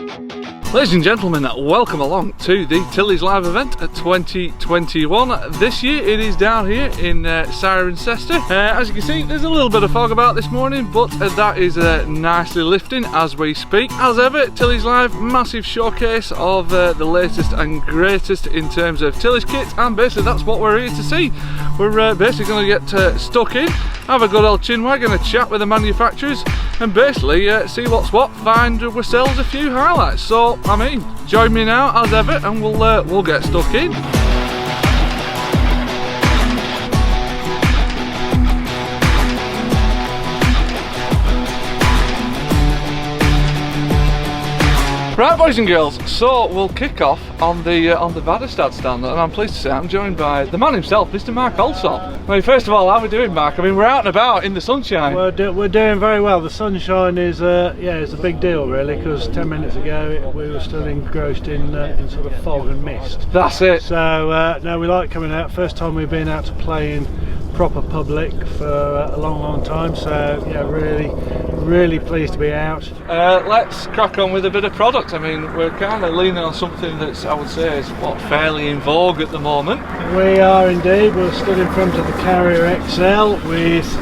Ladies and gentlemen, welcome along to the Tillage Live event at 2021. This year it is down here in Cirencester. As you can see, there's a little bit of fog about this morning, but that is nicely lifting as we speak. As ever, Tillage Live, massive showcase of the latest and greatest in terms of tillage kits, and basically that's what we're here to see. We're basically going to get stuck in, have a good old chinwag and a chat with the manufacturers, and basically see what's what, find ourselves a few highlights. So I mean, join me now as ever and we'll get stuck in. Right, boys and girls, so we'll kick off on the Vandastad stand, and I'm pleased to say I'm joined by the man himself, Mr. Mark also. I mean, first of all, how are we doing, Mark? I mean, we're out and about in the sunshine. We're doing very well. The sunshine is it's a big deal really, because 10 minutes ago we were still engrossed in sort of fog and mist. That's it. So no, we like coming out. First time we've been out to play in proper public for a long time, so yeah, really pleased to be out. Let's crack on with a bit of product. I mean, we're kind of leaning on something that's, I would say, is fairly in vogue at the moment. We are indeed. We're stood in front of the Carrier XL with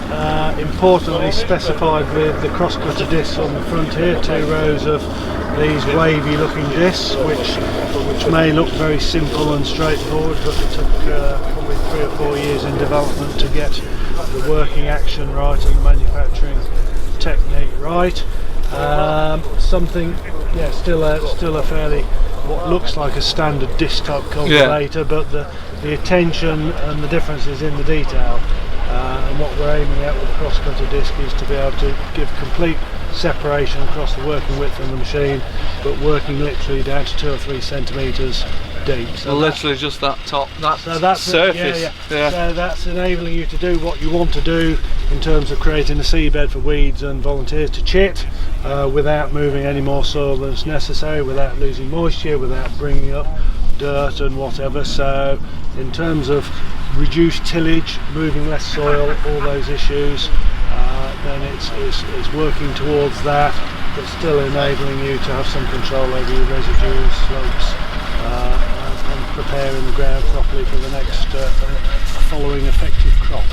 importantly specified with the cross-cutter discs on the front here, 2 rows of these wavy looking discs, which may look very simple and straightforward, but it took probably 3 or 4 years in development to get the working action right and the manufacturing technique right. Something, yeah, still a fairly what looks like a standard disc type cultivator, yeah. But the attention and the differences in the detail, and what we're aiming at with the cross-cutter disc is to be able to give complete separation across the working width of the machine, but working literally down to 2 or 3 centimetres deep. So literally just that top, surface. Yeah. So that's enabling you to do what you want to do in terms of creating a seabed for weeds and volunteers to chit, without moving any more soil than is necessary, without losing moisture, without bringing up dirt and whatever. So in terms of reduced tillage, moving less soil, all those issues, then it's working towards that, but still enabling you to have some control over your residual slopes, and preparing the ground properly for the next following effective crop.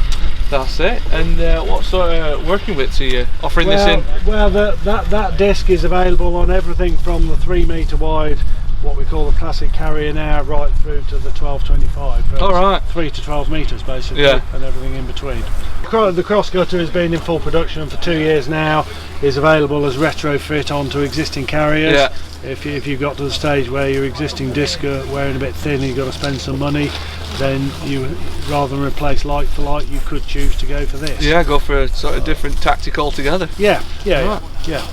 That's it. And what sort of working widths are you offering this in? Well, that disc is available on everything from the 3 metre wide, what we call the classic Carrier now, right through to the 1225. All right. 3 to 12 metres basically, yeah. And everything in between. The cross-cutter has been in full production for 2 years now, is available as retrofit onto existing Carriers. Yeah. If you've got to the stage where your existing disc are wearing a bit thin and you've got to spend some money, then you, rather than replace like for like, you could choose to go for this. Yeah, go for a sort of different tactic altogether. Yeah.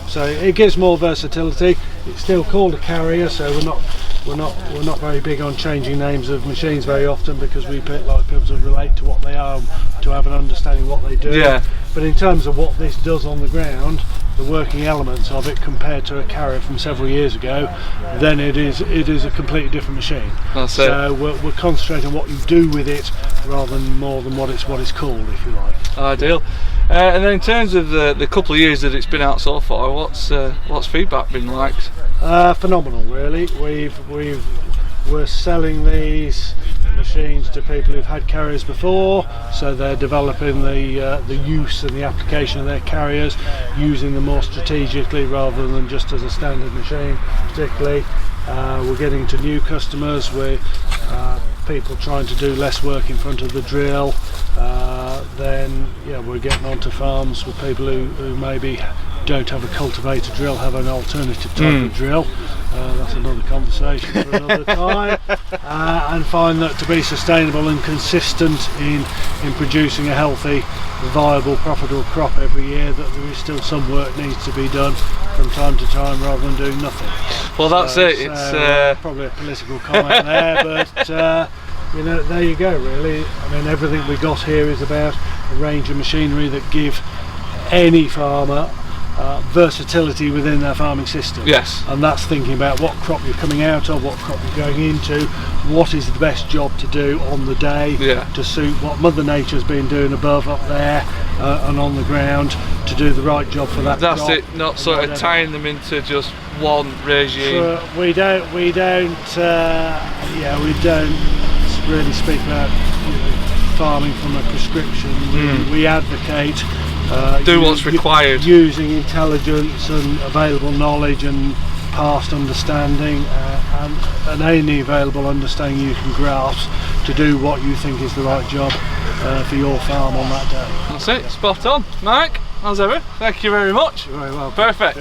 So it gives more versatility. It's still called a Carrier, so we're not very big on changing names of machines very often, because we like people to relate to what they are, to have an understanding of what they do. Yeah. But in terms of what this does on the ground, the working elements of it compared to a Carrier from several years ago, then it is a completely different machine. That's so we're concentrating on what you do with it rather than more than what it's called, if you like. Ideal. And then in terms of the couple of years that it's been out so far, what's feedback been like? Phenomenal, really. We're selling these machines to people who've had Carriers before, so they're developing the use and the application of their Carriers, using them more strategically rather than just as a standard machine. Particularly, we're getting to new customers with people trying to do less work in front of the drill. Then we're getting onto farms with people who maybe don't have a cultivator drill, have an alternative type of drill. That's another conversation for another time. And find that to be sustainable and consistent in producing a healthy, viable, profitable crop every year, that there is still some work needs to be done from time to time rather than doing nothing. Well, that's it. It's probably a political comment there, but there you go, really. I mean, everything we got here is about a range of machinery that give any farmer versatility within their farming system. Yes. And that's thinking about what crop you're coming out of, what crop you're going into, what is the best job to do on the day to suit what Mother Nature's been doing above, up there, and on the ground, to do the right job for that That's crop. it, not sort of tying them into just one regime. We don't really speak about farming from a prescription. We advocate do what's required, using intelligence and available knowledge and past understanding and any available understanding you can grasp to do what you think is the right job for your farm on that day. That's it, spot on. Mike, as ever, thank you very much. You're very well. Perfect.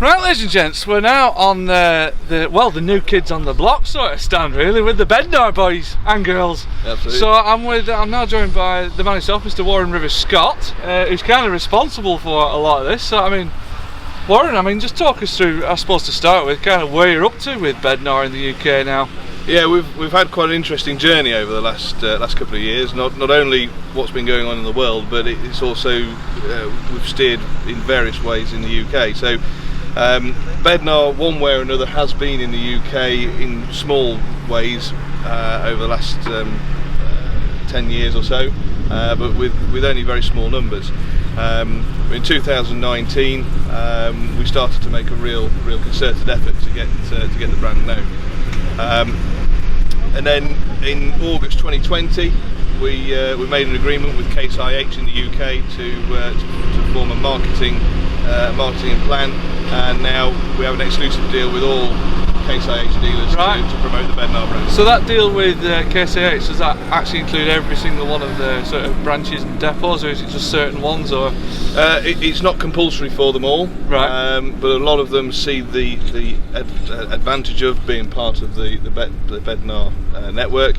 Right, ladies and gents, we're now on the new kids on the block sort of stand, really, with the Bednar boys and girls. Absolutely. So I'm now joined by the man himself, Mr. Warren Rivers Scott, who's kind of responsible for a lot of this. So I mean, Warren, just talk us through, I suppose to start with, kind of where you're up to with Bednar in the UK now. Yeah, we've had quite an interesting journey over the last couple of years. Not only what's been going on in the world, but it's also we've steered in various ways in the UK. So Bednar, one way or another, has been in the UK in small ways over the last 10 years or so, but with only very small numbers. In 2019, we started to make a real concerted effort to get the brand known. And then in August 2020, we made an agreement with Case IH in the UK to form a marketing plan, and now we have an exclusive deal with all Case IH dealers to promote the Bednar brand. So that deal with Case IH, does that actually include every single one of the sort of branches and depots, or is it just certain ones? Or it's not compulsory for them all, right? But a lot of them see the advantage of being part of the Bednar network.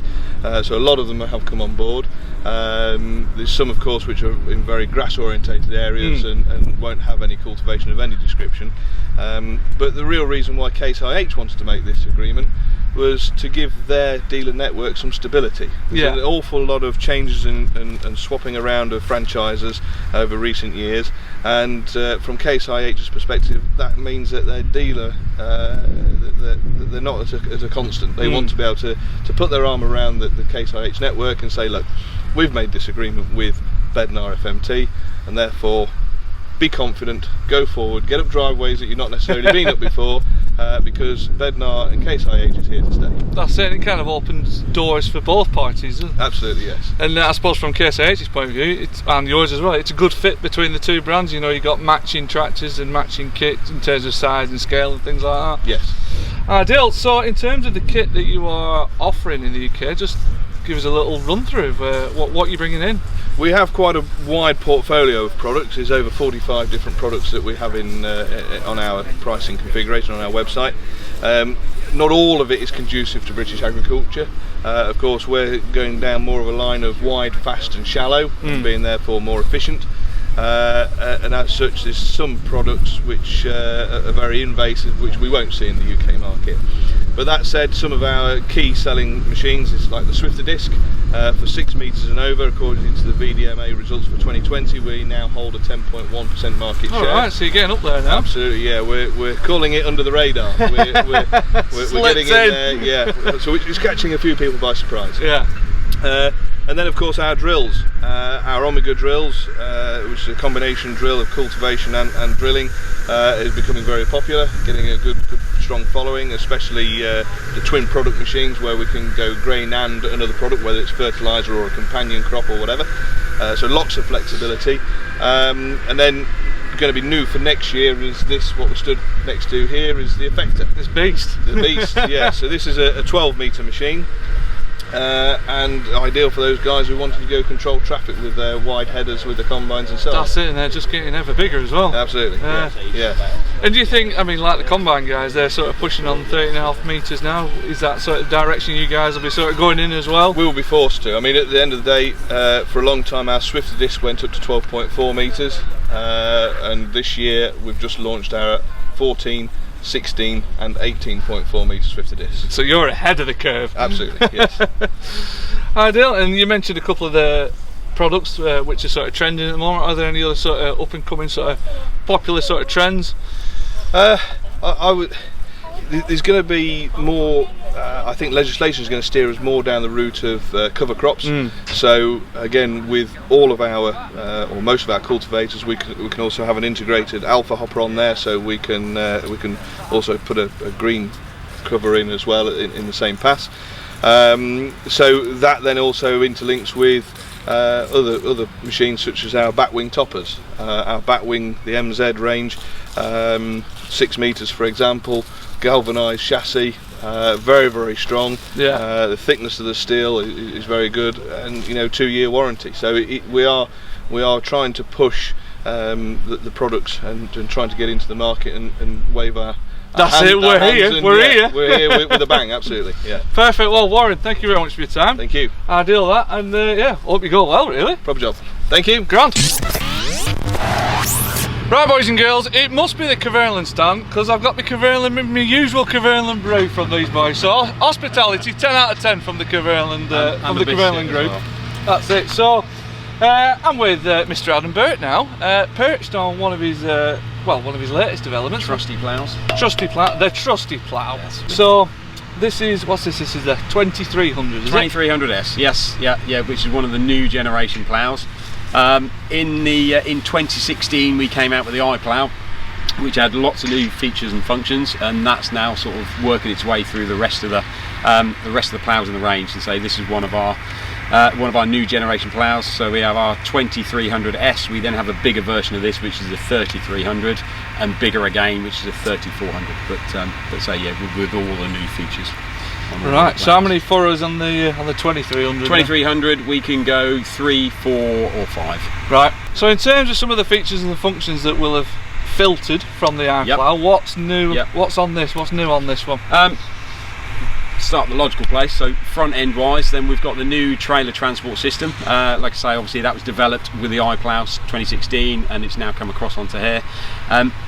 So a lot of them have come on board. There's some, of course, which are in very grass-orientated areas and won't have any cultivation of any description. But the real reason why Case IH wanted to make this agreement was to give their dealer network some stability. There's an awful lot of changes and swapping around of franchises over recent years, and from Case IH's perspective, that means that their dealer, they're not as a constant. They want to be able to put their arm around the Case IH network and say, look, we've made this agreement with Bednar FMT, and therefore be confident, go forward, get up driveways that you've not necessarily been up before, because Bednar and Case IH is here to stay. That's it, it kind of opens doors for both parties, doesn't it? Absolutely, yes. And I suppose from Case IH's point of view, and yours as well, it's a good fit between the two brands. You've got matching tractors and matching kits in terms of size and scale and things like that. Yes. Ideal. So in terms of the kit that you are offering in the UK, just give us a little run through of what you're bringing in. We have quite a wide portfolio of products. There's over 45 different products that we have on our pricing configuration on our website. Not all of it is conducive to British agriculture. Of course, we're going down more of a line of wide, fast and shallow, being therefore more efficient. And as such, there's some products which are very invasive, which we won't see in the UK market. But that said, some of our key selling machines is like the Swifter disc for 6 metres and over. According to the VDMA results for 2020, we now hold a 10.1% market share. Alright, so you're getting up there now. Absolutely, yeah. We're calling it under the radar. We're getting in there, yeah. So it's catching a few people by surprise. Yeah. And then, of course, our drills, our Omega drills, which is a combination drill of cultivation and drilling, is becoming very popular, getting a good strong following, especially the twin product machines where we can go grain and another product, whether it's fertiliser or a companion crop or whatever. So lots of flexibility. And then going to be new for next year is this, what we're stood next to here is the effector. This beast. The beast, yeah. So this is a 12 metre machine. And ideal for those guys who wanted to go control traffic with their wide headers with the combines and so on. That's it, and they're just getting ever bigger as well. Absolutely, yeah. And do you think, like the combine guys, they're sort of pushing on 30.5 metres now, is that sort of direction you guys will be sort of going in as well? We will be forced to. I mean, at the end of the day, for a long time our Swifter disc went up to 12.4 metres, and this year we've just launched our 14, 16 and 18.4 metre Swifter disc. So you're ahead of the curve. Absolutely, yes. Ideal. And you mentioned a couple of the products which are sort of trending at the moment? Are there any other sort of up and coming sort of popular sort of trends? I would. There's going to be more. I think legislation is going to steer us more down the route of cover crops. So again, with all of our or most of our cultivators, we can also have an integrated alpha hopper on there, so we can also put a green cover in as well in the same pass. So that then also interlinks with other machines such as our batwing toppers, our batwing, the MZ range, 6 meters for example, galvanized chassis, very, very strong. Yeah. The thickness of the steel is very good, and 2-year warranty. So we are trying to push the products and trying to get into the market and wave our. That's it. We're here. We're here with a bang. Absolutely. Yeah. Perfect. Well, Warren, thank you very much for your time. Thank you. Ideal that, and yeah, hope you go well. Really. Proper job. Thank you. Grant. Right, boys and girls, it must be the Caverland stand, because I've got my usual Caverland brew from these boys. So hospitality, 10 out of 10 from the Caverland group. Well. That's it. So I'm with Mr. Adam Burt now, perched on one of his latest developments. Trusty ploughs. The trusty plough. Yes. So this is what's this? This is the 2300. 2300S. Yes, yeah, which is one of the new generation ploughs. In 2016 we came out with the iPlow, which had lots of new features and functions, and that's now sort of working its way through the rest of the ploughs in the range. And so this is one of our new generation ploughs. So we have our 2300S. We then have a bigger version of this, which is the 3300, and bigger again, which is a 3400. But so yeah, with all the new features. Right. So how many furrows on the 2300? 2300 we can go 3, 4, or 5. Right. So in terms of some of the features and the functions that will have filtered from the iPlow, what's new? Yep. What's on this? What's new on this one? Start the logical place. So front end wise, then we've got the new trailer transport system. Like I say, obviously that was developed with the iPlow 2016, and it's now come across onto here.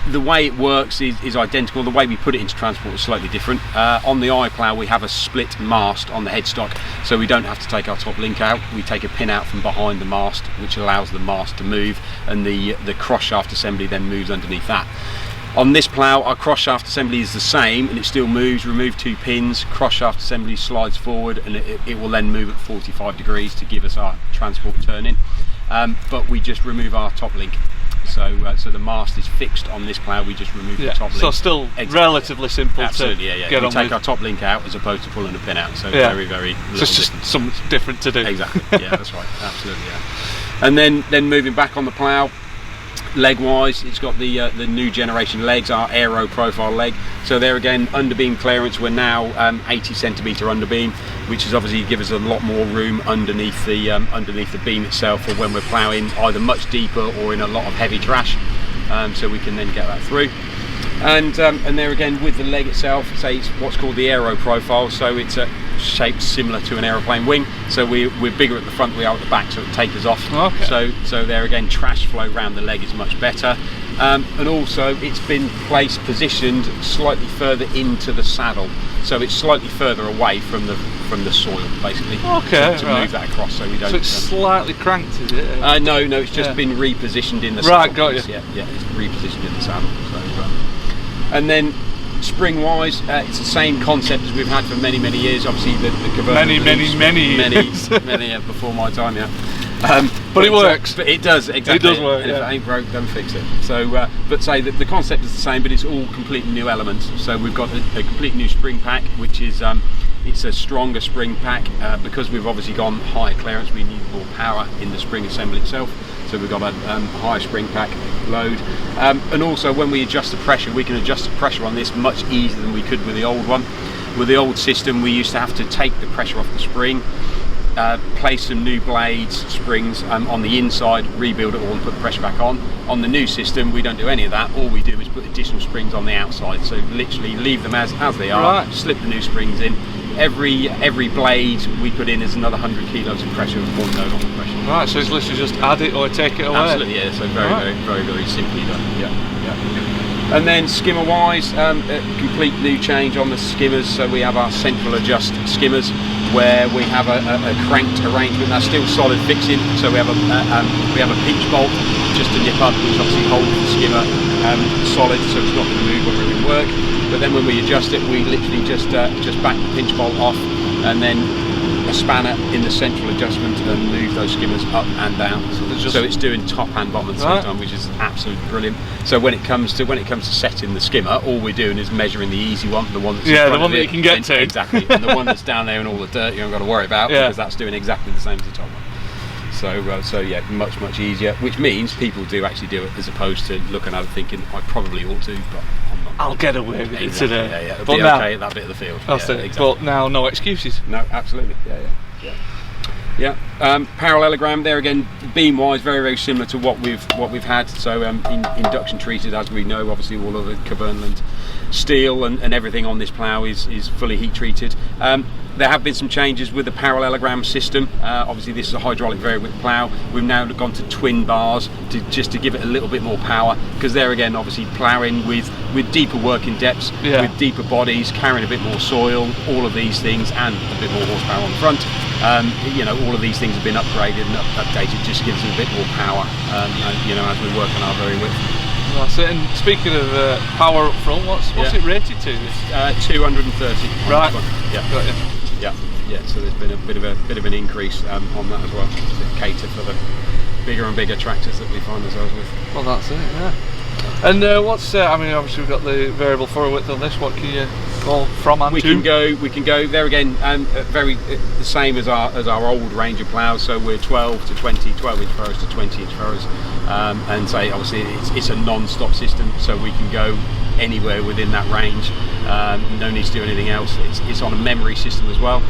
The way it works is identical. The way we put it into transport is slightly different. On the iPlow we have a split mast on the headstock, so we don't have to take our top link out. We take a pin out from behind the mast, which allows the mast to move, and the cross shaft assembly then moves underneath that. On this plough, our cross shaft assembly is the same, and it still moves. Remove 2 pins, cross shaft assembly slides forward, and it will then move at 45 degrees to give us our transport turn in. But we just remove our top link. So the mast is fixed on this plough. We just remove the top link. So still relatively simple. Absolutely, to yeah. get We on take with. our top link out as opposed to pulling a pin out. So very, very. So it's just something different to do. Exactly. Yeah, that's right. Absolutely, yeah. And then moving back on the plough. Leg wise, it's got the new generation legs, our aero profile leg. So there again, underbeam clearance, we're now 80 centimetre underbeam, which is obviously give us a lot more room underneath the beam itself for when we're ploughing either much deeper or in a lot of heavy trash. So we can then get that through. And there again, with the leg itself, say it's what's called the aero profile. So it's shaped similar to an aeroplane wing. So we're bigger at the front, we are at the back, so it tapers off. Okay. So there again, trash flow around the leg is much better. And also it's been positioned slightly further into the saddle, so it's slightly further away from the soil, basically. Okay. To move that across, so we don't. So it's slightly cranked, is it? No, it's just been repositioned in the saddle. Right, got you. Yeah, it's repositioned in the saddle. So, and then spring wise, it's the same concept as we've had for many years. Obviously the Caverland many before my time, yeah. But it works. But it does, exactly. It does work. And if it ain't broke, don't fix it. So but say that the concept is the same, but it's all completely new elements. So we've got a completely new spring pack, which is it's a stronger spring pack because we've obviously gone higher clearance. We need more power in the spring assembly itself. So we've got a higher spring pack load, and also when we adjust the pressure, we can adjust the pressure on this much easier than we could with the old one. With the old system, we used to have to take the pressure off the spring, place some new blades, springs on the inside, rebuild it all and put the pressure back on. On the new system, we don't do any of that. All we do is put additional springs on the outside. So literally leave them as they are, slip the new springs in. Every blade we put in is another 100 kilos of pressure with one load on the pressure. Right, so it's literally just add it or take it away. Absolutely, yeah. So very simply done. Yeah. And then skimmer wise, a complete new change on the skimmers. So we have our central adjust skimmers. where we have a cranked arrangement that's still solid fixing. So we have a pinch bolt just to nip up, which obviously holds the skimmer solid, so it's not going to move when we're in work. But then when we adjust it, we literally just back the pinch bolt off, and then a spanner in the central adjustment and move those skimmers up and down. So it's doing top and bottom at the same time, which is absolutely brilliant. So when it comes to setting the skimmer, all we're doing is measuring the easy one, the one that's in front the one of that it. you can get to. Exactly, and the one that's down there in all the dirt you haven't got to worry about, because that's doing exactly the same as the top one. So yeah, much easier, which means people do actually do it as opposed to looking at it thinking I probably ought to, but I'm not. I'll get away with it today. Yeah, it'll be okay at that bit of the field. That's it. Exactly. But now, no excuses. No, absolutely. Yeah. Parallelogram there again, beam wise, very similar to what we've had. So induction treated, as we know, obviously all of the Cumberland steel and everything on this plough is fully heat treated. There have been some changes with the parallelogram system. Obviously this is a hydraulic variant plough. We've now gone to twin bars just to give it a little bit more power, because there again, obviously ploughing with deeper working depths, with deeper bodies, carrying a bit more soil, all of these things, and a bit more horsepower on the front. All of these things have been upgraded and updated, just gives us a bit more power, as we work on our very width. That's it. And speaking of power up front, what's it rated to? 230. Right. Yeah. Got you. Yeah. So there's been a bit of an increase on that as well, to cater for the bigger and bigger tractors that we find ourselves with. Well, that's it. Yeah. And what's obviously we've got the variable furrow width on this. What can you go from and to? We can go there again, very the same as our old range of ploughs. So we're 12 to 20, 12-inch furrows to 20-inch furrows, and say obviously it's a non-stop system, so we can go anywhere within that range. No need to do anything else. It's on a memory system as well.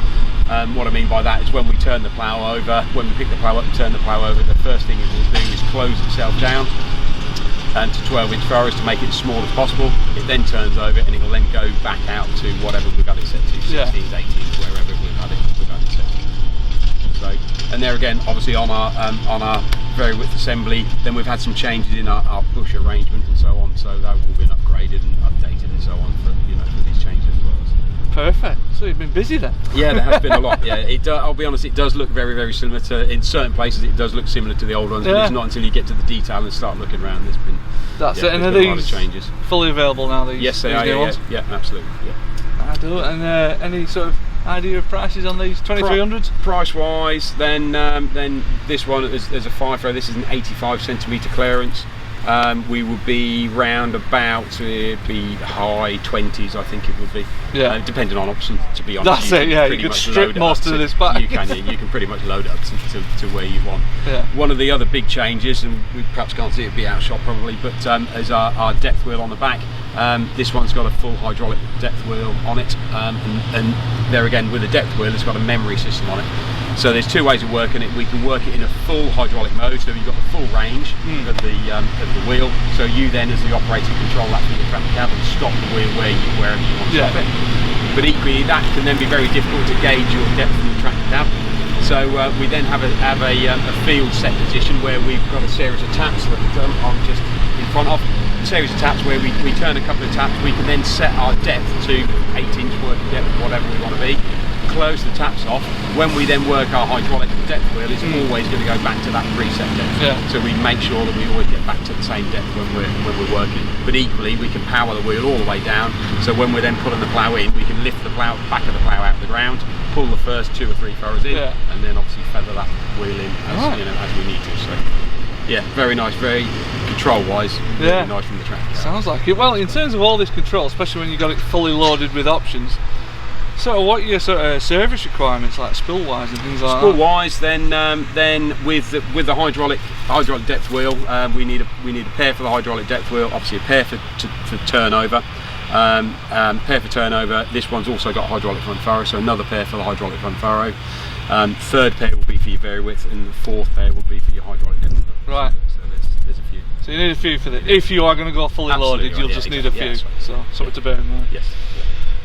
What I mean by that is when we turn the plough over, when we pick the plough up and turn the plough over, the first thing it will do is close itself down and to 12-inch furrows to make it as small as possible. It then turns over and it will then go back out to whatever we've got it set to, 16s, 18s, wherever we've had it set. So, and there again, obviously on our very width assembly, then we've had some changes in our push arrangement and so on. So that will be upgraded and updated and so on for these changes as well. Perfect. So you've been busy then. Yeah, there has been a lot. Yeah, I'll be honest, it does look very similar to, in certain places it does look similar to the old ones, but it's not until you get to the detail and start looking around. There's been And are a lot of these changes. Fully available now? These they are. New ones? Yeah, absolutely. Yeah. I do. And any sort of idea of prices on these 2300s? Price wise, then this one is a 5-throw. This is an 85 centimetre clearance. We would be round about be high 20s, I think it would be. Yeah. Depending on option, to be honest. That's it. Yeah, you could strip most of this back. You can pretty much load it up to where you want. Yeah. One of the other big changes, and we perhaps can't see it be out of shot probably, but is our depth wheel on the back. This one's got a full hydraulic depth wheel on it, and there again with the depth wheel, it's got a memory system on it. So there's two ways of working it. We can work it in a full hydraulic mode, so you've got the full range of the wheel. So you then, as the operator, control that through the tractor cab and stop the wheel wherever you want to stop it. But equally, that can then be very difficult to gauge your depth from the tractor cab. So we then have a field set position where we've got a series of taps that I'm just in front of. A series of taps where we turn a couple of taps. We can then set our depth to 8-inch working depth, whatever we want to be. Close the taps off. When we then work our hydraulic depth wheel, it's always going to go back to that preset depth. Yeah. So we make sure that we always get back to the same depth when we're working. But equally, we can power the wheel all the way down. So when we're then putting the plough in, we can lift the back of the plough out of the ground, pull the first 2 or 3 furrows in, and then obviously feather that wheel in as we need to. So yeah, very nice, very control-wise, really nice from the tractor. Sounds like it. Well, in terms of all this control, especially when you got it fully loaded with options. So what are your sort of service requirements, like spill-wise and things like that? Spill-wise, then with the hydraulic depth wheel, we need a pair for the hydraulic depth wheel, obviously a pair for turnover. Pair for turnover. This one's also got a hydraulic front furrow, so another pair for the hydraulic front furrow. Third pair will be for your very width, and the fourth pair will be for your hydraulic depth wheel. Right. So there's a few. So you need a few for this. If you are going to go fully loaded, you'll just need a few. So something to bear in mind. Yes.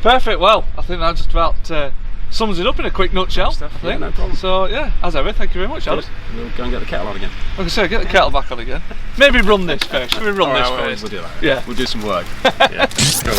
Perfect. Well, I think that just about sums it up in a quick nutshell. I think. Yeah, no problem. So yeah, as ever, thank you very much, Alex. We'll go and get the kettle on again. Like I say, get the kettle back on again. Maybe run this first. Should we run this first? We'll do that. Yeah. We'll do some work. Yeah. Cool.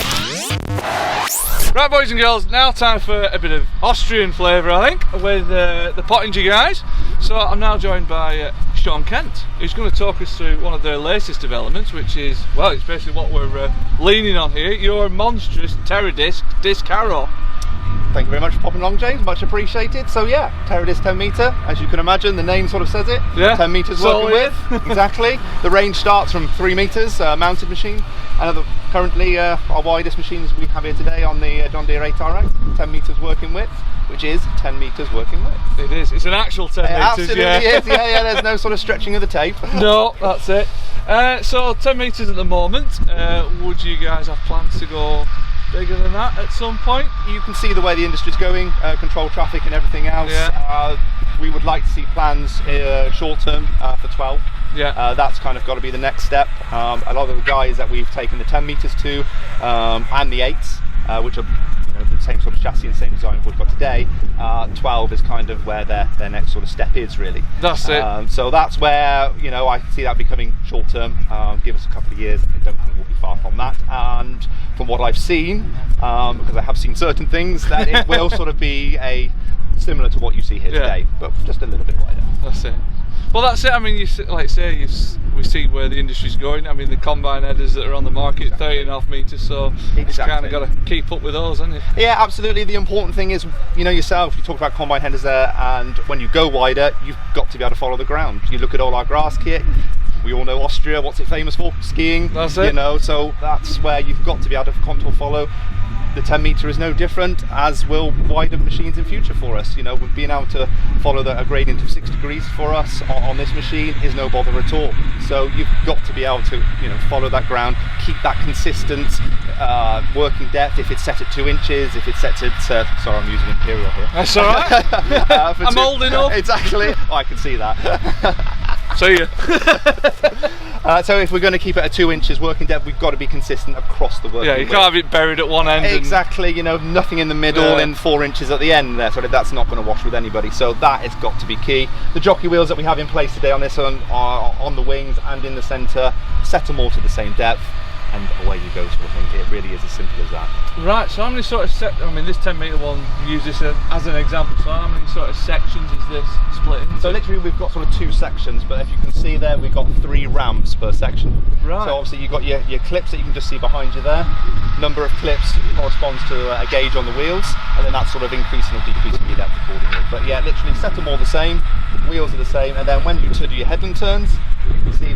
Right, boys and girls, now time for a bit of Austrian flavour, I think, with the Pottinger guys. So I'm now joined by Sean Kent, who's going to talk us through one of their latest developments, which is, well, it's basically what we're leaning on here, your monstrous Terradisc disc harrow. Thank you very much for popping along, James, much appreciated. So yeah, Terradisc 10 metre, as you can imagine, the name sort of says it. Yeah. 10 metres working with, exactly. The range starts from 3 metres, mounted machine, and currently our widest machines we have here today on the John Deere 8RX, 10 metres working width, which is 10 metres working width. It is, it's an actual 10 metres, absolutely is, yeah, there's no sort of stretching of the tape. No, that's it. So 10 metres at the moment, would you guys have plans to go bigger than that at some point? You can see the way the industry's going, control traffic and everything else. Yeah. We would like to see plans short term for 12. Yeah. That's kind of got to be the next step. A lot of the guys that we've taken the 10 metres to and the 8s, which are the same sort of chassis and same design we've got today, 12 is kind of where their next sort of step is, really. That's it. So that's where I see that becoming short term. Give us a couple of years, I don't think we'll be far from that. And from what I've seen, because I have seen certain things, that it will sort of be similar to what you see here today, but just a little bit wider. That's it. Well, that's it. I mean, we see where the industry's going. I mean, the combine headers that are on the market, 30.5 metres, so it's kind of got to keep up with those, hasn't it? Yeah, absolutely. The important thing is, yourself, you talked about combine headers there, and when you go wider, you've got to be able to follow the ground. You look at all our grass kit. We all know Austria, what's it famous for? Skiing. That's it. So that's where you've got to be able to contour follow. The 10 metre is no different, as will wider machines in future for us. We've been able to follow a gradient of 6 degrees for us on this machine is no bother at all. So you've got to be able to follow that ground, keep that consistent working depth. If it's set at 2 inches, if it's set at sorry, I'm using imperial here. That's all right. I'm old enough. Exactly. Oh, I can see that. See ya. So if we're going to keep it at 2 inches working depth, we've got to be consistent across the working. Yeah, you can't have it buried at one end. Exactly. Nothing in the middle and 4 inches at the end there. So that's not going to wash with anybody. So that has got to be key. The jockey wheels that we have in place today on this are on the wings and in the centre. Set them all to the same depth, and away you go, sort of thing. It really is as simple as that. Right, so how many sort of this 10 metre one, use this as an example, so how many sort of sections is this split into? So literally we've got sort of 2 sections, but if you can see there, we've got 3 ramps per section. Right. So obviously you've got your clips that you can just see behind you there. Number of clips corresponds to a gauge on the wheels, and then that's sort of increasing or decreasing your depth accordingly. But yeah, literally set them all the same, wheels are the same, and then when you do your headland turns, you can see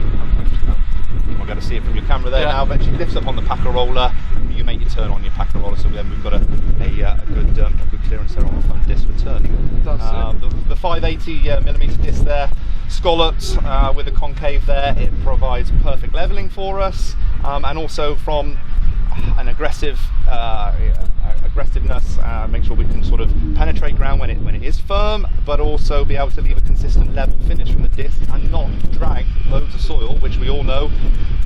you're going to see it from your camera there now, but she lifts up on the packer roller, you make your turn on your packer roller, so then we've got a good clearance there on the front disc for turning. The 580mm disc there, scalloped with a concave there, it provides perfect levelling for us, and also from an aggressiveness, make sure we can sort of penetrate ground when it is firm, but also be able to leave a consistent level finish from the disc and not drag loads of soil, which we all know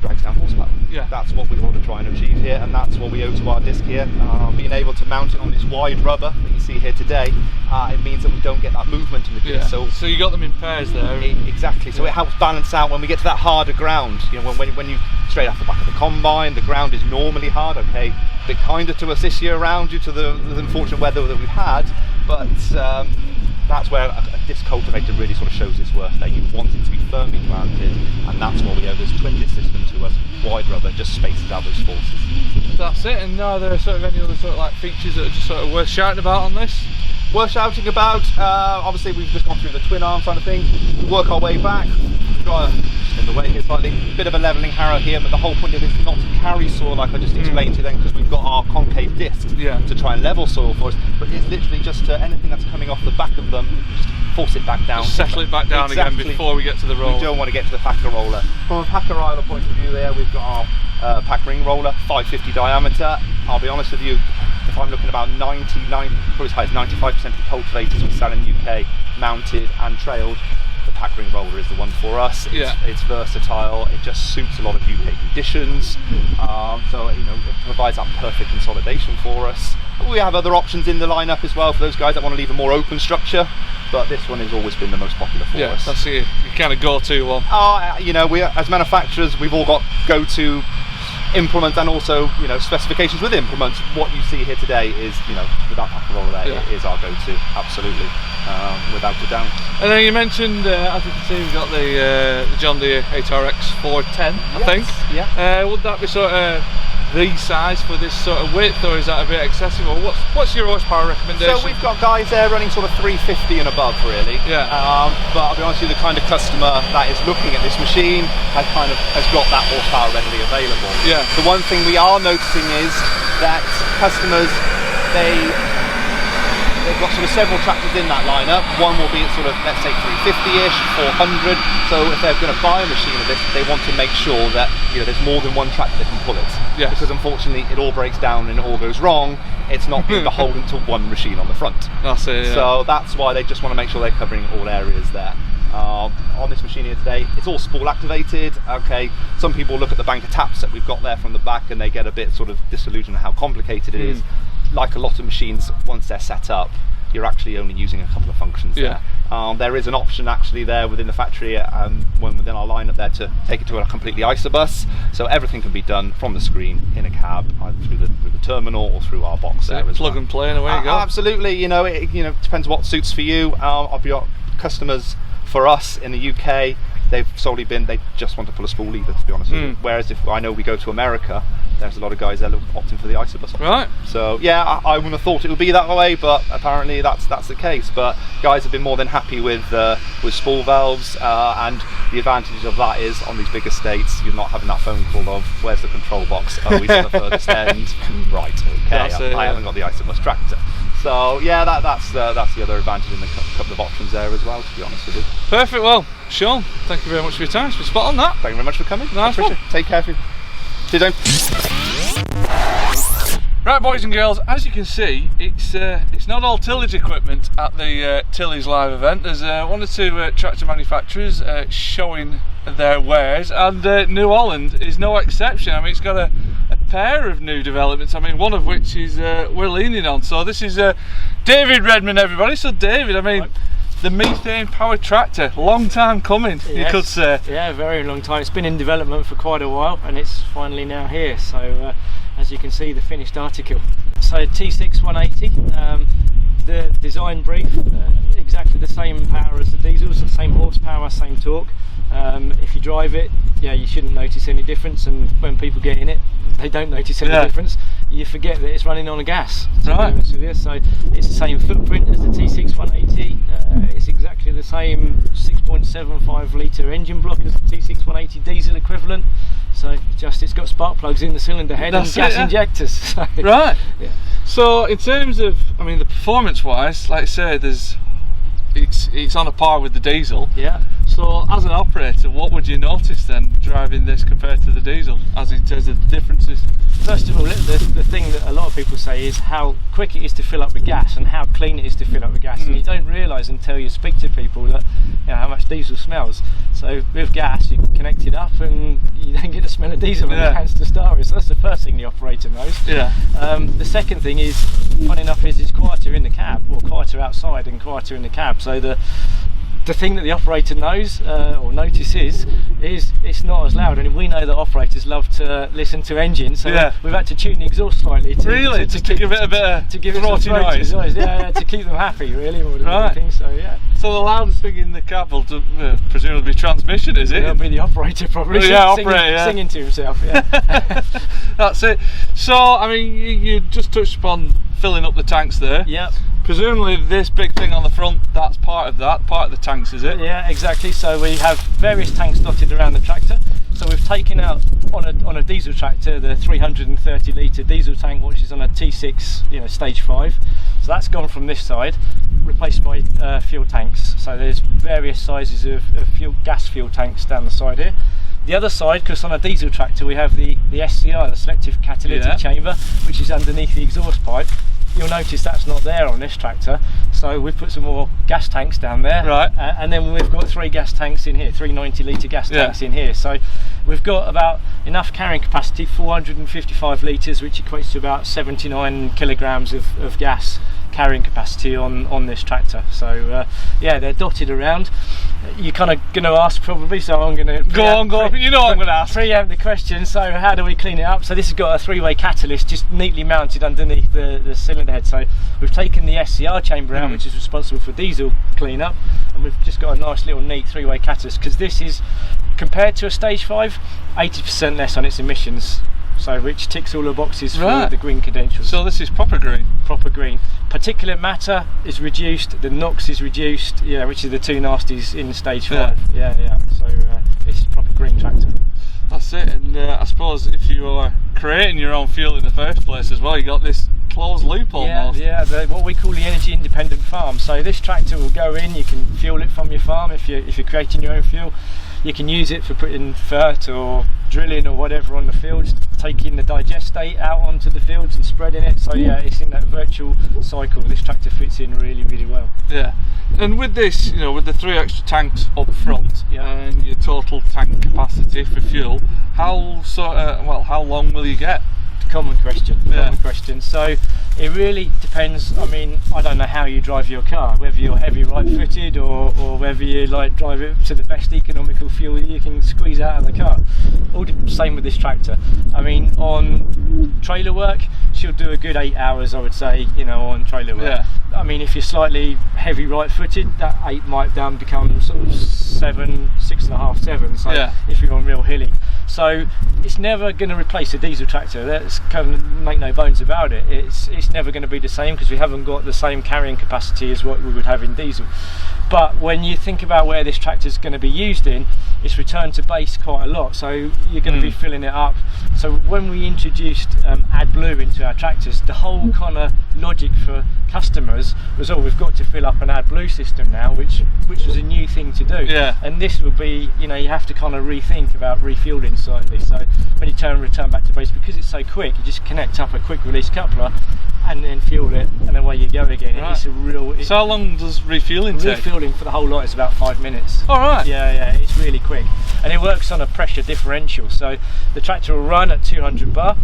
drags down horsepower. Yeah. That's what we want to try and achieve here, and that's what we owe to our disc here. Being able to mount it on this wide rubber that you see here today, it means that we don't get that movement in the disc. So you got them in pairs there. Exactly. So it helps balance out when we get to that harder ground. When you straight off the back of the combine, the ground is normally hard. Okay, a bit kinder to us this year around due to the unfortunate weather that we've had, but that's where a disc cultivator really sort of shows its worth there. You want it to be firmly planted, and that's what we owe this twin disc system to us. Wide rubber just spaces out those forces. That's it. And now there are sort of any other sort of features that are just sort of worth shouting about on this? Worth shouting about, obviously we've just gone through the twin arm kind of thing. We work our way back. Got in the way here slightly, bit of a levelling harrow here, but the whole point of it is not to carry soil like I just explained to you then, because we've got our concave discs to try and level soil for us, but it's literally just anything that's coming off the back of them, just force it back down. Just settle it back down again before we get to the roller. We don't want to get to the packer roller. From a packer roller point of view there, we've got our pack ring roller, 550 diameter. I'll be honest with you, if I'm looking about 99, probably as high as 95% of cultivators we sell in the UK, mounted and trailed, the pack ring roller is the one for us. It's versatile, it just suits a lot of UK conditions, so it provides that perfect consolidation for us. We have other options in the lineup as well for those guys that want to leave a more open structure, but this one has always been the most popular for us. Yeah, that's your kind of go-to one. We as manufacturers, we've all got go-to implements and also specifications with implements. What you see here today is with that upper roller there, it is our go-to, absolutely, without a doubt. And then you mentioned, as you can see, we've got the John Deere 8RX 410, I think. Yeah. Would that be sort of the size for this sort of width, or is that a bit excessive? Or what's your horsepower recommendation? So we've got guys there running sort of 350 and above, really. Yeah. But I'll be honest with you, the kind of customer that is looking at this machine has got that horsepower readily available. Yeah. The one thing we are noticing is that customers, they've got sort of several tractors in that lineup. One will be at sort of, let's say, 350-ish, 400. So if they're going to buy a machine of this, they want to make sure that there's more than one tractor that can pull it. Yes. Because unfortunately, it all breaks down and it all goes wrong. It's not being beholden to one machine on the front. That's it. Yeah. So that's why they just want to make sure they're covering all areas there. On this machine here today, it's all spool activated. Okay, some people look at the bank of taps that we've got there from the back and they get a bit sort of disillusioned at how complicated it is. Like a lot of machines, once they're set up, you're actually only using a couple of functions there. There is an option actually there within the factory, within our lineup there, to take it to a completely isobus, so everything can be done from the screen in a cab, either through the terminal or through our box there as plug well. and play and away you go. Absolutely, it depends what suits for you. I'll be customers for us in the UK, they just want to pull a spool lever, to be honest with you. Whereas if I know we go to America, there's a lot of guys there opting for the isobus option. Right. So yeah, I wouldn't have thought it would be that way, but apparently that's the case. But guys have been more than happy with spool valves, and the advantage of that is on these big estates, you're not having that phone call of where's the control box? Oh, he's on the furthest end. Right. Okay. I haven't got the isobus tractor. So yeah, that's the other advantage in the couple of options there as well, to be honest with you. Perfect. Well, Sean, thank you very much for your time. It's been spot on that. Thank you very much for coming. Nice one. Take care. Cheers, Right, boys and girls, as you can see, it's not all tillage equipment at the Tillage live event. There's one or two tractor manufacturers showing their wares, and New Holland is no exception. I mean, it's got a pair of new developments, I mean, one of which is we're leaning on. So this is David Redman, everybody. So David, I mean, the methane powered tractor, long time coming, you could say. Yeah, very long time. It's been in development for quite a while and it's finally now here. So as you can see, the finished article. So T6 180, the design brief, exactly the same power as the diesels, the same horsepower, same torque. If you drive it, you shouldn't notice any difference, and when people get in it, they don't notice any difference. You forget that it's running on a gas, to be honest with you. So it's the same footprint as the T6 180, it's exactly the same 6.75 litre engine block as the T6 180 diesel equivalent, so it's got spark plugs in the cylinder head and gas injectors. So, right. Yeah. So in terms of, I mean, the performance wise, like I say, it's on a par with the diesel. Yeah. So as an operator, what would you notice then driving this compared to the diesel, as in terms of the differences? First of all, the thing that a lot of people say is how quick it is to fill up with gas and how clean it is to fill up with gas, and you don't realise until you speak to people that how much diesel smells. So with gas, you connect it up and you don't get the smell of diesel in your hands to start with. So that's the first thing the operator knows. Yeah. The second thing is, funny enough, is it's quieter in the cab, or quieter outside and quieter in the cab. So the thing that the operator knows or notices is it's not as loud, and we know that operators love to listen to engines, so we've had to tune the exhaust slightly to give it a bit of throaty noise. To keep them happy, really, more than anything. So so the loudest thing in the cab will presumably be transmission, is it? It'll be the operator probably, singing to himself. That's it. So I mean, you just touched upon filling up the tanks there. Yeah. Presumably this big thing on the front, that's part of the tanks, is it? Yeah, exactly. So we have various tanks dotted around the tractor. So we've taken out on a diesel tractor the 330 litre diesel tank, which is on a T6, stage 5. So that's gone from this side, replaced by fuel tanks. So there's various sizes of gas fuel tanks down the side here. The other side, because on a diesel tractor we have the SCR, the selective catalytic chamber, which is underneath the exhaust pipe. You'll notice that's not there on this tractor, so we've put some more gas tanks down there, and then we've got 3 gas tanks in here, 390 litre gas tanks in here. So we've got about enough carrying capacity, 455 litres, which equates to about 79 kilograms of gas carrying capacity on this tractor. So they're dotted around. you're kind of going to ask probably, so I'm going to Go on. You know what I'm going to ask. Preempt the question. So how do we clean it up? So this has got a 3-way catalyst just neatly mounted underneath the cylinder head. So we've taken the SCR chamber out, which is responsible for diesel cleanup, and we've just got a nice little neat 3-way catalyst, because this is, compared to a stage 5, 80% less on its emissions. So which ticks all the boxes for the green credentials. So this is proper green. Proper green. Particulate matter is reduced, the NOx is reduced, which are the two nasties in stage 5. Yeah. So it's a proper green tractor. That's it. And I suppose if you are creating your own fuel in the first place as well, you got this closed loop almost. Yeah, what we call the energy independent farm. So this tractor will go in, you can fuel it from your farm if you're creating your own fuel. You can use it for putting fert or drilling or whatever on the fields, taking the digestate out onto the fields and spreading it. So yeah, it's in that virtual cycle. This tractor fits in really, really well. Yeah, and with this, with the 3 extra tanks up front and your total tank capacity for fuel, how long will you get? Common question. So it really depends. I mean, I don't know how you drive your car, whether you're heavy right-footed or whether you drive it to the best economical fuel you can squeeze out of the car. All the same with this tractor. I mean, on trailer work, she'll do a good 8 hours, I would say, on trailer work. Yeah. I mean, if you're slightly heavy right-footed, that 8 might then become sort of 7, 6.5, 7. So if you're on real hilly. So it's never going to replace a diesel tractor. Let's kind of make no bones about it. It's never going to be the same, because we haven't got the same carrying capacity as what we would have in diesel. But when you think about where this tractor is going to be used in, it's return to base quite a lot. So you're going to be filling it up. So when we introduced AdBlue into our tractors, the whole kind of logic for customers was, we've got to fill up an AdBlue system now, which was a new thing to do. Yeah. And this will be, you have to kind of rethink about refueling slightly. So when you return back to base, because it's so quick, you just connect up a quick release coupler and then fuel it, and away you go again. Right. So how long does refueling take? Refueling for the whole lot is about 5 minutes. All right. Yeah, it's really quick, and it works on a pressure differential. So the tractor will run at 200 bar,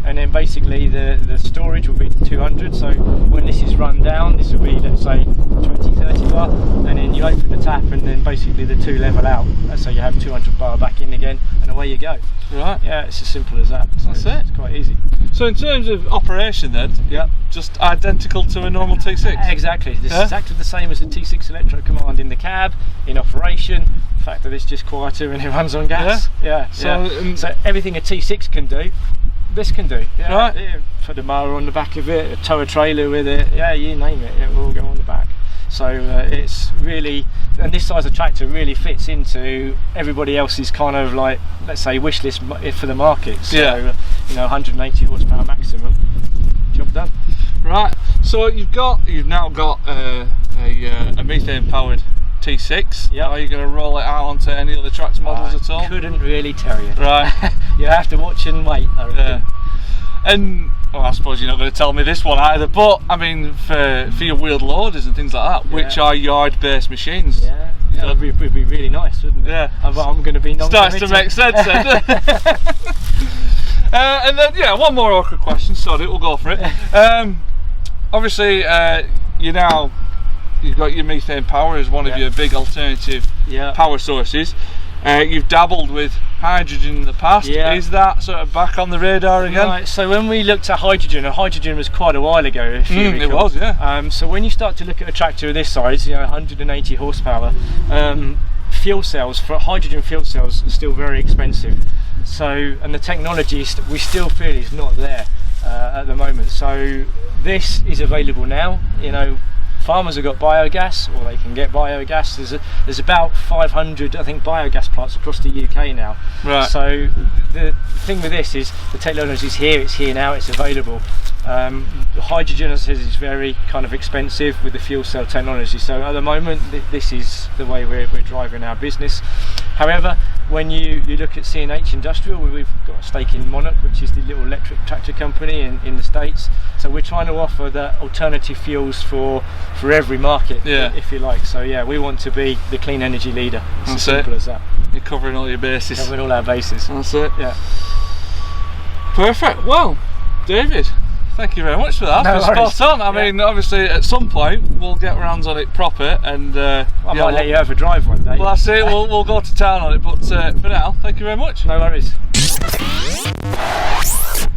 and then basically the storage will be 200. So when this is run down, this will be, let's say, 20-30 bar, and then you open the tap, and then basically the two level out. So you have 200 bar back in again, and away you go. Right. Yeah, it's as simple as that. So that's it. It's quite easy. So in terms of operation then, just identical to a normal T6? Exactly. This is exactly the same as the T6 Electro Command in the cab, in operation. The fact that it's just quieter and it runs on gas. Yeah. So everything a T6 can do, this can do. Yeah. Right. Yeah. Put a mower on the back of it, tow a trailer with it, you name it, it will go on the back. So it's really, and this size of tractor really fits into everybody else's kind of let's say wish list for the market. So 180 horsepower maximum, job done. Right. So you've now got a methane powered T6. Yep. Are you going to roll it out onto any other tractor models at all? Couldn't really tell you. Right. You have to watch and wait. And I suppose you're not going to tell me this one either, but I mean for your wheeled loaders and things like that, which are yard-based machines. Yeah, that would be really nice, wouldn't it? Yeah. I'm going to be non-committed. Starts to make sense then. And then one more awkward question. Sorry, we'll go for it. Obviously, you've got your methane power as one of your big alternative power sources. You've dabbled with hydrogen in the past. Is that sort of back on the radar again? Right, so when we looked at hydrogen, and hydrogen was quite a while ago, if you recall. It was, yeah. So when you start to look at a tractor of this size, 180 horsepower, fuel cells, for hydrogen fuel cells, are still very expensive. So, and the technology we still feel is not there at the moment. So this is available now. Farmers have got biogas, or they can get biogas. There's about 500, I think, biogas plants across the UK now. Right. So the thing with this is the technology is here. It's here now. It's available. Hydrogen, as I said, is very kind of expensive with the fuel cell technology. So at the moment, this is the way we're driving our business. However, when you look at C&H Industrial, we've got a stake in Monarch, which is the little electric tractor company in the States. So we're trying to offer the alternative fuels for every market, if you like. So we want to be the clean energy leader. It's as simple as that. You're covering all your bases. Covering all our bases. That's it. Yeah. Perfect. Well, David, thank you very much for that. No worries. Spot on. I mean, obviously, at some point we'll get our hands on it proper, and I might let you have a drive one day. Well, that's it. We'll go to town on it. But for now, thank you very much. No worries.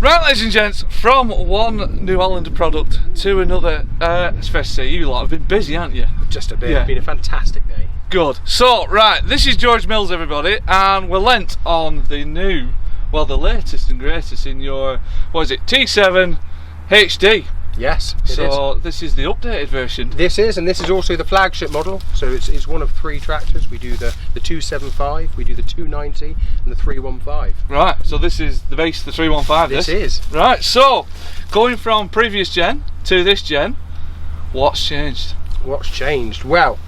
Right, ladies and gents, from one New Hollander product to another, it's fair to say you lot have been busy, haven't you? Just a bit. Yeah. It's been a fantastic day. Good. So, right, this is George Mills, everybody, and we're lent on the new, well, the latest and greatest in your, what is it, T7 HD. Yes, it is. So this is the updated version. This is, and this is also the flagship model. So it's one of 3 tractors. We do the 275, we do the 290, and the 315. Right, so this is the base, the 315. This is. Right, so going from previous gen to this gen, what's changed? What's changed? Well,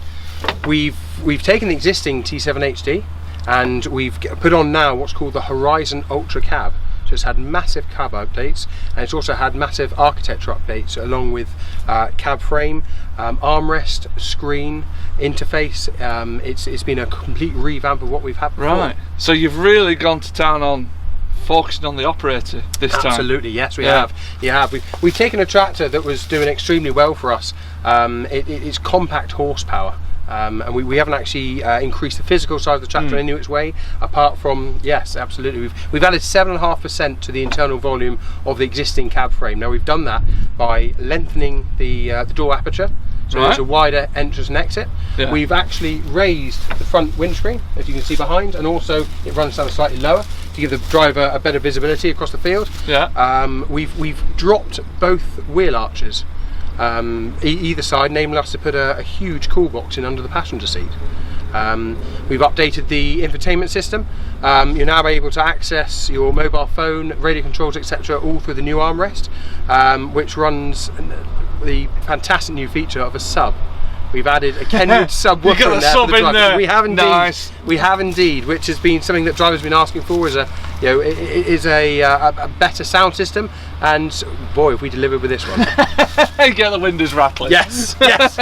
we've taken the existing T7 HD and we've put on now what's called the Horizon Ultra Cab. So it's had massive cab updates, and it's also had massive architecture updates along with cab frame, armrest, screen, interface. It's been a complete revamp of what we've had before. Right, so you've really gone to town on focusing on the operator this time. Absolutely, yes, we have. We've taken a tractor that was doing extremely well for us. It's compact horsepower. And we haven't actually increased the physical size of the tractor in any which way, apart from, yes, absolutely, we've added 7.5% to the internal volume of the existing cab frame. Now we've done that by lengthening the door aperture, so there's a wider entrance and exit. Yeah. We've actually raised the front windscreen, as you can see behind, and also it runs down slightly lower to give the driver a better visibility across the field. Yeah. We've dropped both wheel arches. Either side, enabling us to put a huge cool box in under the passenger seat. We've updated the infotainment system. You're now able to access your mobile phone, radio controls, etc., all through the new armrest, which runs the fantastic new feature of a sub. We've added a Kenwood subwoofer in there for the driver. We have indeed. Nice. We have indeed, which has been something that drivers have been asking for. Is a better sound system, and boy, if we delivered with this one. You get the windows rattling. Yes, yes,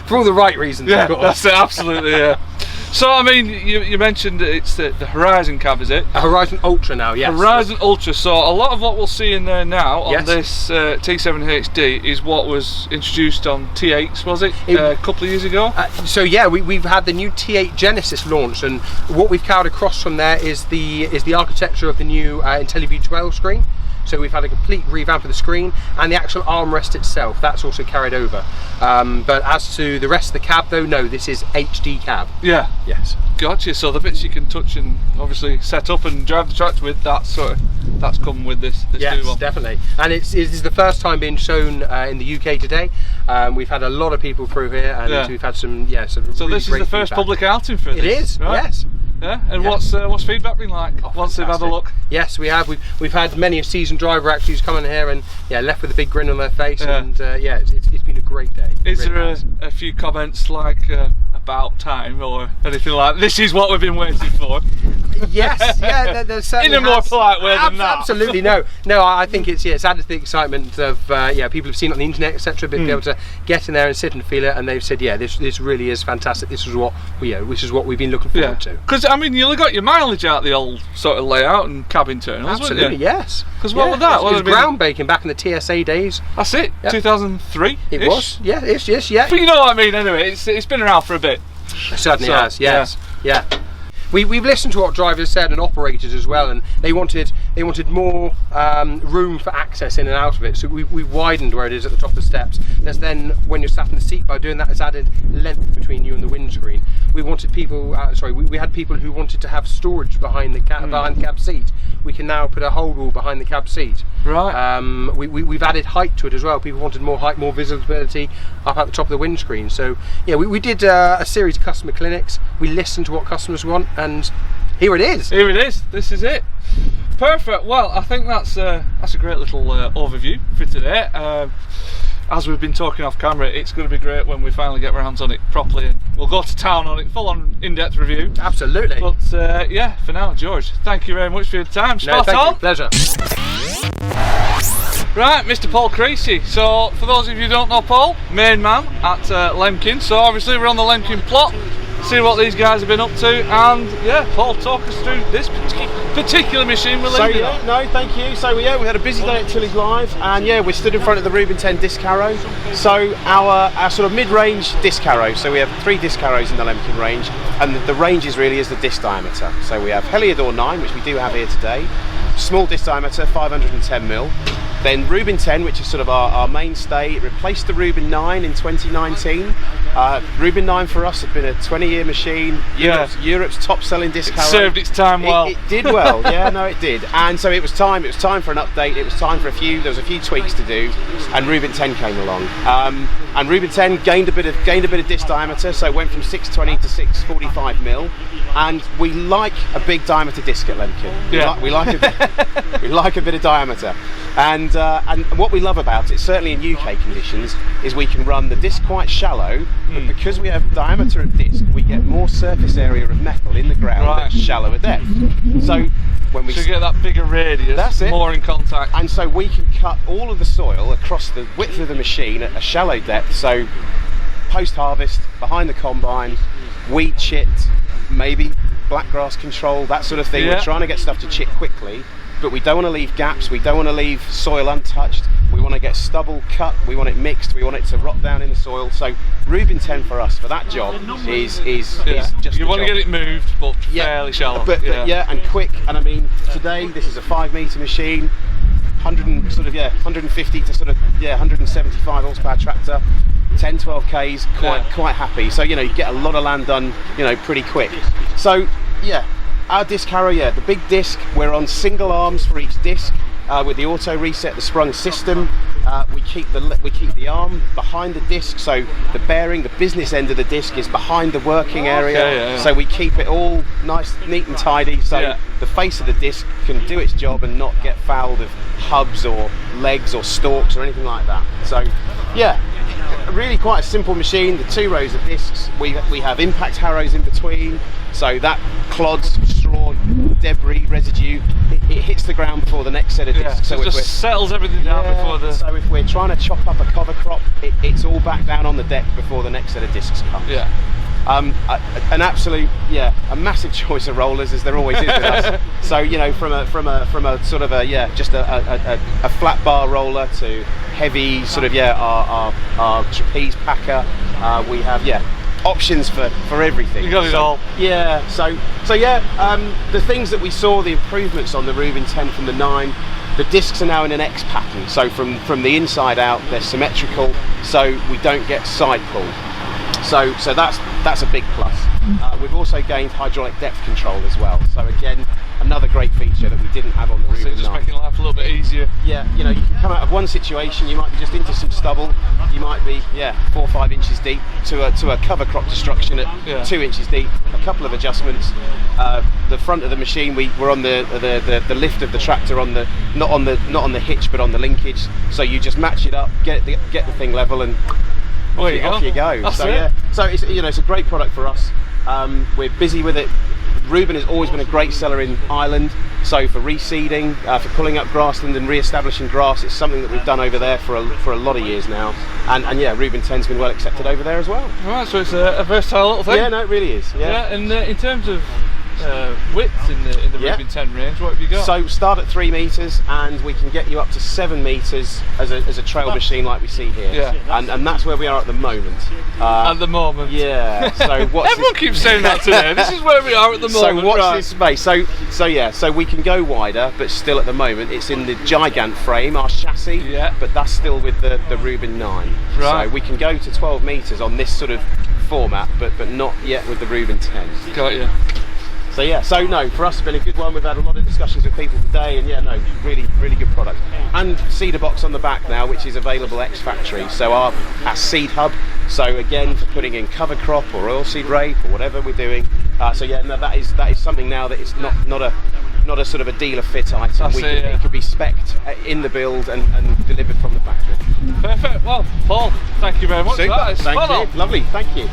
for all the right reasons. Yeah, of course. that's it, absolutely. Yeah. So I mean, you mentioned it's the Horizon cab, is it? A Horizon Ultra now, yes. Horizon Ultra. So a lot of what we'll see in there now on Yes. this T7 HD is what was introduced on T8s, was it? A couple of years ago. So yeah, we've had the new T8 Genesis launched, and what we've carried across from there is the architecture of the new IntelliView 12 screen. So we've had a complete revamp of the screen and the actual armrest itself. That's also carried over. But as to the rest of the cab, though, no, this is HD cab. Yeah. Yes. Gotcha. So the bits you can touch and obviously set up and drive the tractor with, that's come with this Yes, new one. definitely. And it is the first time being shown in the UK today. We've had a lot of people through here, and we've had some So really this is great the first feedback. public outing for this. It is. Right? Yes. Yeah. And Yeah. what's feedback been like once they've had a Fantastic. look? Yes, we have. We've had many a seasoned driver actually who's come in here and left with a big grin on their face, and it's been a great day. Is Really there has. a few comments like about time or anything like this is what we've been waiting for? Yes, yeah, there's certainly In a more polite way than that. Absolutely, no. I think it's added to the excitement of people have seen it on the internet, etc. But be able to get in there and sit and feel it, and they've said, this really is fantastic. This is what we've been looking forward to. Because I mean, you got your mileage out the old sort of layout and cab internals, Absolutely, wasn't you? yes. Because what was that? It was groundbreaking back in the TSA days. That's it. Yep. 2003. It was. Yeah, it's yeah. But you know what I mean. Anyway, it's been around for a bit. It certainly So, has, yes. Yeah. We've listened to what drivers said and operators as well, and they wanted more room for access in and out of it. So we've widened where it is at the top of the steps. There's then, when you're sat in the seat, by doing that, it's added length between you and the windscreen. We wanted people, we had people who wanted to have storage behind the cab seat. We can now put a hold wall behind the cab seat. Right. We've added height to it as well. People wanted more height, more visibility up at the top of the windscreen. So yeah, we did a series of customer clinics. We listened to what customers want, and here it is. Here it is. This is it. Perfect. Well, I think that's a great little overview for today. As we've been talking off camera, it's going to be great when we finally get our hands on it properly, and we'll go to town on it, full on in-depth review. Absolutely. But yeah, for now, George, thank you very much for your time. Spot thank on. you. Pleasure. Right, Mr. Paul Creasy. So, for those of you who don't know Paul, main man at Lemkin. So obviously we're on the Lemkin plot. see what these guys have been up to, and yeah, Paul, talk us through this particular machine we're leaving on. No, thank you. So yeah, we had a busy day at Tillage Live, and yeah, we stood in front of the Rubin 10 disc harrow. So our sort of mid-range disc harrow. So we have 3 disc harrows in the Lemkin range, and the range is really the disc diameter. So we have Heliodor 9, which we do have here today, small disc diameter, 510mm. Then Rubin 10, which is sort of our mainstay. It replaced the Rubin 9 in 2019. Rubin 9 for us had been a 20-year machine, Europe's top-selling disc harrow. Served its time well. It did well, yeah, no, it did. And so it was time for an update. It was time for there was a few tweaks to do, and Rubin 10 came along. And Rubin 10 gained a bit of disc diameter, so it went from 620 to 645mm. And we like a big diameter disc at Lemkin. We like a bit of diameter. And what we love about it, certainly in UK conditions, is we can run the disc quite shallow, but because we have diameter of disc, we get more surface area of metal in the ground at shallower depth. So when we get that bigger radius, that's it, more in contact. And so we can cut all of the soil across the width of the machine at a shallow depth. So post-harvest, behind the combine, weed chit, maybe blackgrass control, that sort of thing. We're trying to get stuff to chip quickly, but we don't want to leave gaps, we don't want to leave soil untouched, we want to get stubble cut, we want it mixed, we want it to rot down in the soil. So Rubin 10 for us, for that job, is just you want to get it moved, but fairly shallow. But and quick. And I mean, today this is a 5-metre machine, 150 to 175 horsepower tractor, 10-12 Ks, quite happy. So you get a lot of land done, pretty quick. So yeah, our disc harrow, the big disc, we're on single arms for each disc. With the auto reset, the sprung system, we keep the arm behind the disc, so the bearing, the business end of the disc is behind the working area. So we keep it all nice, neat and tidy, so the face of the disc can do its job and not get fouled of hubs or legs or stalks or anything like that. So yeah, really quite a simple machine. The 2 rows of discs, we have impact harrows in between, so that clods, straw, debris, residue, it hits the ground before the next set of discs. So it just settles everything down before the... So if we're trying to chop up a cover crop, it's all back down on the deck before the next set of discs comes. An absolute, a massive choice of rollers, as there always is with us. So from a sort of just a flat bar roller to heavy sort of our trapeze packer. We have options for everything. You got it all. Yeah. So the things that we saw, the improvements on the Rubin 10 from the 9. The discs are now in an X pattern, so from the inside out they're symmetrical, so we don't get side pull. So that's a big plus. We've also gained hydraulic depth control as well. So again, another great feature that we didn't have on the Rubin 9. Just making life a little bit easier. Yeah, you can come out of one situation, you might be just into some stubble, you might be 4 or 5 inches deep to a cover crop destruction at 2 inches deep. A couple of adjustments. The front of the machine, we're on the lift of the tractor not on the hitch but on the linkage. So you just match it up, get the thing level, and off you go. That's so it's a great product for us. We're busy with it. Rubin has always been a great seller in Ireland, so for reseeding, for pulling up grassland and re-establishing grass, it's something that we've done over there for a lot of years now. And Rubin 10's been well accepted over there as well. Right, so it's a versatile little thing. Yeah, no, it really is. Yeah, and in terms of width in the Rubin 10 range, what have you got? So start at 3 metres, and we can get you up to 7 metres as a trail machine like we see here. And that's where we are at the moment. At the moment. Yeah. So everyone keeps saying that today. This is where we are at the moment. So watch this space. So we can go wider, but still at the moment it's in the Gigant frame, our chassis. But that's still with the Rubin 9. Right. So we can go to 12 metres on this sort of format, but not yet with the Rubin 10. Got you. So no, for us it's been a good one. We've had a lot of discussions with people today, and really, really good product. And cedar box on the back now, which is available ex-factory. So our seed hub. So again, for putting in cover crop or oilseed rape or whatever we're doing. That is something now that it's not a sort of a dealer fit item. It can be spec'd in the build and delivered from the factory. Perfect. Well, Paul, thank you very much. Super. Thank you. Lovely. Thank you.